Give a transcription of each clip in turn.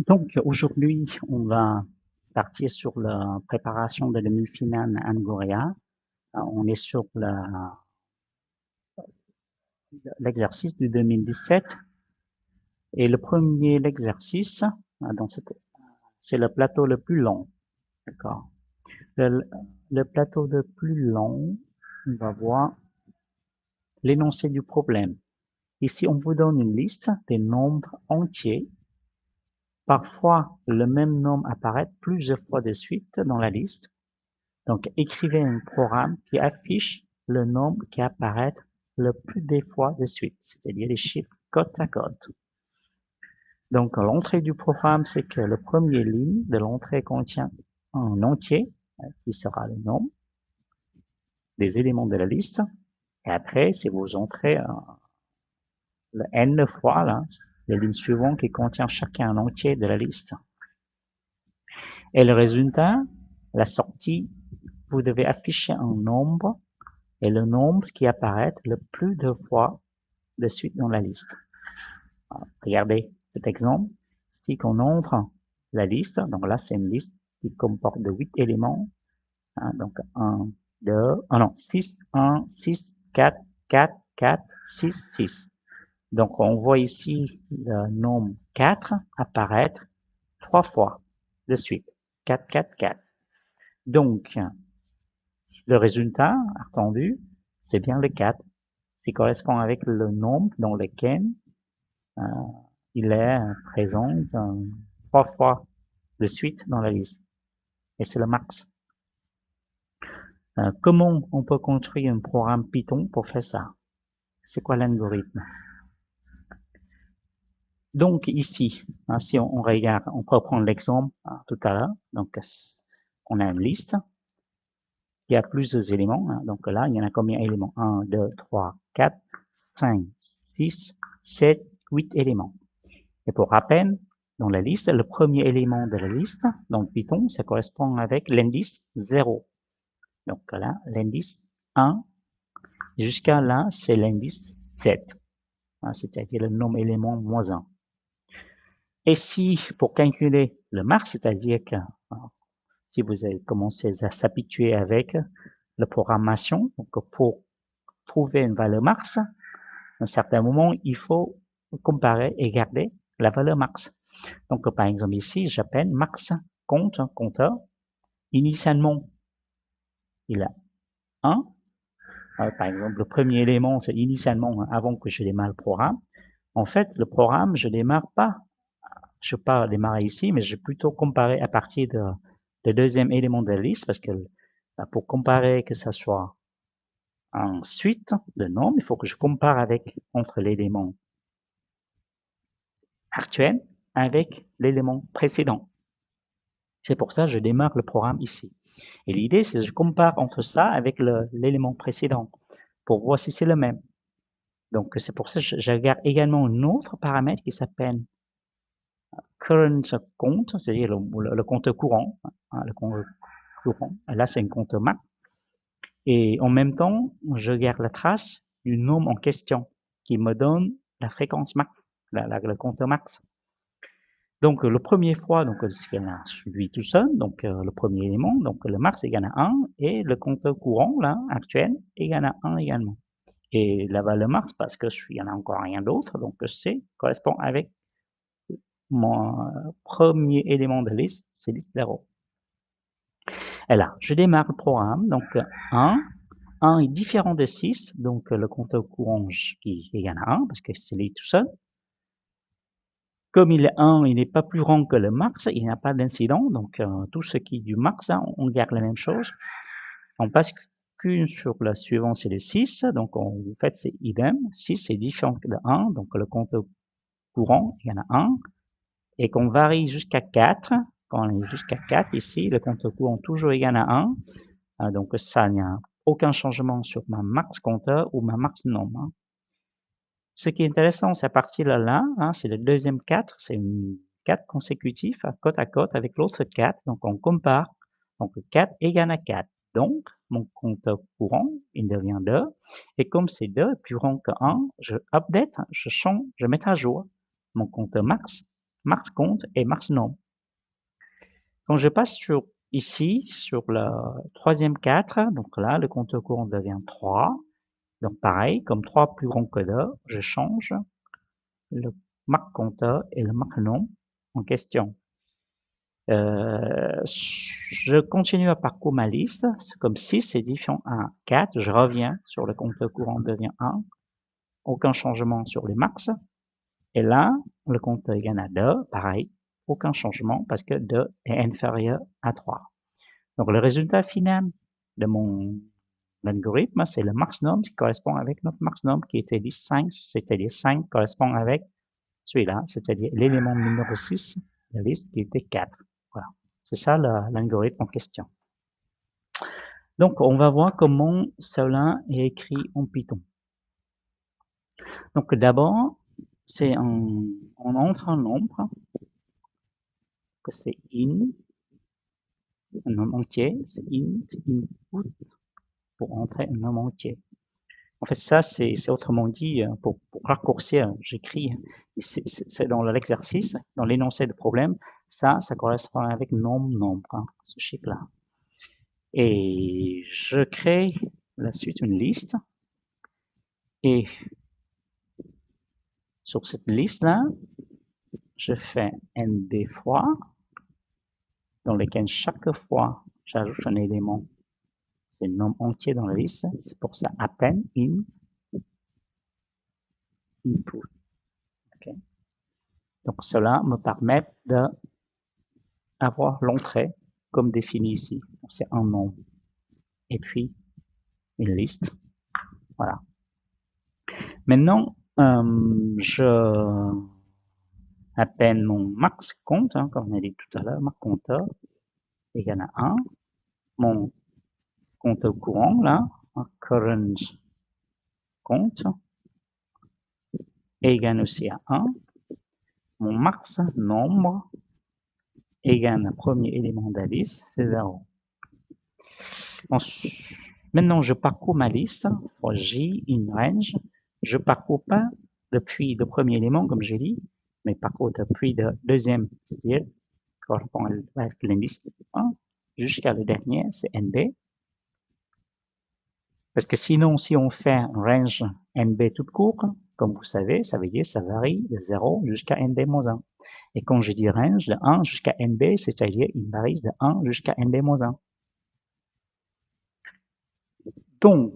Donc aujourd'hui, on va partir sur la préparation de demi-finale à Angoria. On est sur l'exercice du 2017 et le premier exercice, donc c'est le plateau le plus long. D'accord. Le, le plateau le plus long, on va voir l'énoncé du problème. Ici, on vous donne une liste des nombres entiers. Parfois, le même nombre apparaît plusieurs fois de suite dans la liste. Donc, écrivez un programme qui affiche le nombre qui apparaît le plus des fois de suite, c'est-à-dire les chiffres côte à côte. Donc, l'entrée du programme, c'est que le premier ligne de l'entrée contient un entier, qui sera le nombre des éléments de la liste. Et après, c'est vos entrées, le n fois, là, les lignes suivantes qui contient chacun un entier de la liste. Et le résultat, la sortie, vous devez afficher un nombre et le nombre qui apparaît le plus de fois de suite dans la liste. Regardez cet exemple. Si on ouvre la liste, donc là c'est une liste qui comporte de 8 éléments. Donc 1, 2, non, 6, 1, 6, 4, 4, 4, 6, 6. Donc on voit ici le nombre 4 apparaître 3 fois de suite. 4, 4, 4. Donc le résultat attendu, c'est bien le 4, qui correspond avec le nombre dans lequel euh, il est présent 3 fois de suite dans la liste. Et c'est le max. Comment on peut construire un programme Python pour faire ça? C'est quoi l'algorithme? Donc ici, si on regarde, on peut prendre l'exemple tout à l'heure. Donc on a une liste qui a plusieurs éléments. Donc là, il y en a combien d'éléments? 1, 2, 3, 4, 5, 6, 7, 8 éléments. Et pour rappel, dans la liste, le premier élément de la liste, dans Python, ça correspond avec l'indice 0. Donc là, l'indice 1, jusqu'à là, c'est l'indice 7, c'est-à-dire le nombre élément moins 1. Et si, pour calculer le max, c'est-à-dire que si vous avez commencé à s'habituer avec la programmation, donc pour trouver une valeur max, à un certain moment, il faut comparer et garder la valeur max. Donc, par exemple, ici, j'appelle max compteur. Initialement, il a 1. Par exemple, le premier élément, c'est initialement, avant que je démarre le programme. En fait, le programme, je démarre pas. Je ne vais pas démarrer ici, mais je vais plutôt comparer à partir de deuxième élément de la liste, parce que pour comparer que ça soit en suite de nombres, il faut que je compare avec entre l'élément actuel avec l'élément précédent. C'est pour ça que je démarre le programme ici. Et l'idée, c'est que je compare entre ça avec l'élément précédent pour voir si c'est le même. Donc, c'est pour ça que je regarde également un autre paramètre qui s'appelle current compte, c'est-à-dire le compte courant. Le compte courant. Et là, c'est un compte max. Et en même temps, je garde la trace du nombre en question qui me donne la fréquence max, le compte max. Donc, le premier fois, donc, c'est lui tout seul, donc, le premier élément, donc, le max égale à 1, et le compteur courant, là, actuel, égale à 1 également. Et la valeur max, parce que il n'y en a encore rien d'autre, donc, C correspond avec mon premier élément de liste, c'est liste 0. Et là, je démarre le programme, donc, 1 est différent de 6, donc, le compteur courant qui égale à 1, parce que c'est lui tout seul. Comme il est 1, il n'est pas plus grand que le max, il n'y a pas d'incident, donc tout ce qui est du max, on garde la même chose. On passe qu'une sur la suivante, c'est le 6, donc en fait c'est idem, 6 c'est différent de 1, donc le compteur courant, il y en a 1, et qu'on varie jusqu'à 4, quand on est jusqu'à 4 ici, le compteur courant toujours égal à 1, donc ça, il n'y a aucun changement sur ma max compteur ou ma max nombre. Ce qui est intéressant, c'est à partir de là, c'est le deuxième 4, c'est une 4 consécutif à côte avec l'autre 4. Donc, on compare. Donc, 4 égale à 4. Donc, mon compteur courant, il devient 2. Et comme c'est 2 plus grand que 1, je update, je change, je mets à jour mon compteur max max compte et max nombre. Quand je passe ici, sur le troisième 4, donc là, le compteur courant devient 3. Donc pareil, comme 3 plus grand que 2, je change le max compteur et le max nombre en question. Je continue à parcourir ma liste. Comme 6 est différent à 4, je reviens sur le compteur courant devient 1. Aucun changement sur les max. Et là, le compteur égale à 2, pareil, aucun changement parce que 2 est inférieur à 3. Donc le résultat final de mon algorithme, c'est le max nombre qui correspond avec notre max nombre qui était 5, c'est-à-dire 5 correspond avec celui-là, c'est-à-dire l'élément numéro 6 de la liste qui était 4. Voilà. C'est ça l'algorithme en question. Donc, on va voir comment cela est écrit en Python. Donc, d'abord, on entre un nombre, que c'est un nombre entier, c'est input, pour entrer un nombre entier. En fait, ça, c'est autrement dit, pour raccourcir, j'écris, c'est dans l'exercice, dans l'énoncé de problème, ça correspond avec nombre, hein, ce chiffre-là. Et je crée la suite une liste, et sur cette liste-là, je fais NB fois, dans lesquels chaque fois j'ajoute un élément, c'est le nombre entier dans la liste, c'est pour ça append input. Okay. Donc cela me permet d'avoir l'entrée comme défini ici. C'est un nombre. Et puis une liste. Voilà. Maintenant, je appelle mon max compte, hein, comme on a dit tout à l'heure, max compteur égale à 1. Mon compteur courant, là, current compte, égale aussi à 1. Mon max nombre égale le premier élément de la liste, c'est 0. Maintenant, je parcours ma liste, for J in range. Je parcours pas depuis le premier élément, comme j'ai dit, mais parcours depuis le deuxième, c'est-à-dire correspond à la liste 1 jusqu'à le dernier, c'est NB. Parce que sinon, si on fait un range NB tout court, comme vous savez, ça veut dire ça varie de 0 jusqu'à NB-1. Et quand je dis range, de 1 jusqu'à NB, c'est-à-dire il varie de 1 jusqu'à NB-1. Donc,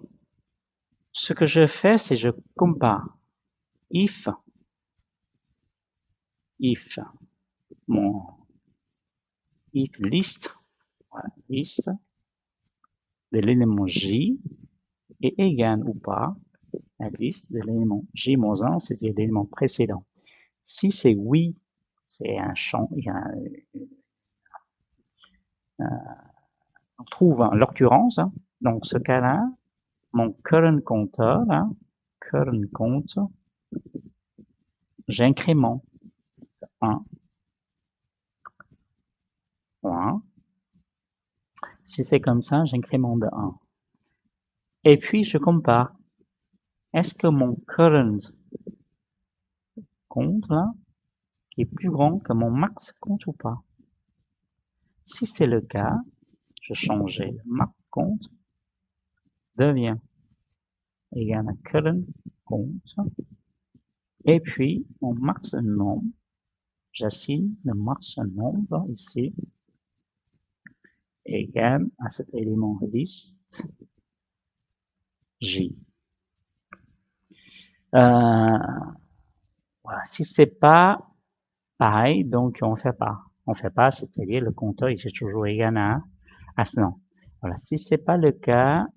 ce que je fais, c'est je compare if list, voilà, liste de l'élément J est égale ou pas à la liste de l'élément J-1, c'est-à-dire l'élément précédent. Si c'est oui, c'est un champ, on trouve l'occurrence, hein, dans ce cas-là, mon current compteur, là, current compte, j'incrémente 1, 1. Si c'est comme ça, j'incrémente de 1. Et puis, je compare. Est-ce que mon current compte, là, est plus grand que mon max compte ou pas? Si c'est le cas, je change le max compte devient égal à current compte. Et puis, mon max nombre, j'assigne le max nombre ici égal à cet élément liste J. Voilà. Si c'est pas pareil, donc on fait pas. On fait pas, c'est-à-dire le compteur il est toujours égal à ce nom. Voilà. Si c'est pas le cas,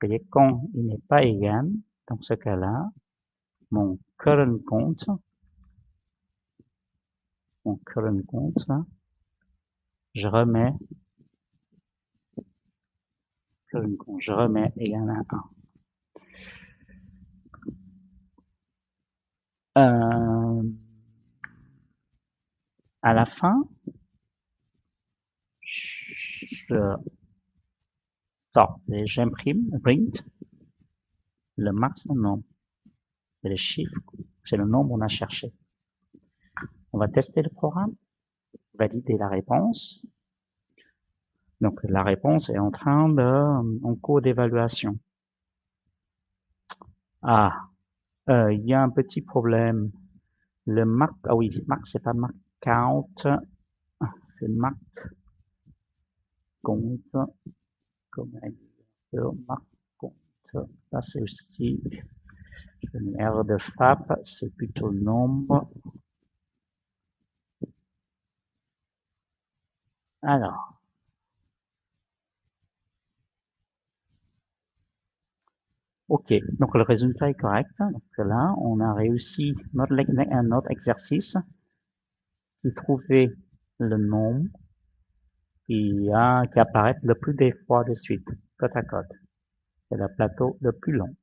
c'est-à-dire quand il n'est pas égal, dans ce cas-là, mon current compte, là, je remets égal à 1. À la fin, j'imprime, print, le maximum. C'est le chiffre, c'est le nombre qu'on a cherché. On va tester le programme, valider la réponse. Donc la réponse est en cours d'évaluation. Ah, il y a un petit problème. Le mark, ah oui, mark c'est pas mark count, c'est mark compte, comme mark compte. Ça c'est aussi une erreur de frappe, c'est plutôt nombre. Alors, ok, donc le résultat est correct. Donc là, on a réussi notre exercice qui trouvait le nombre qui apparaît le plus des fois de suite, côte à côte. C'est le plateau le plus long.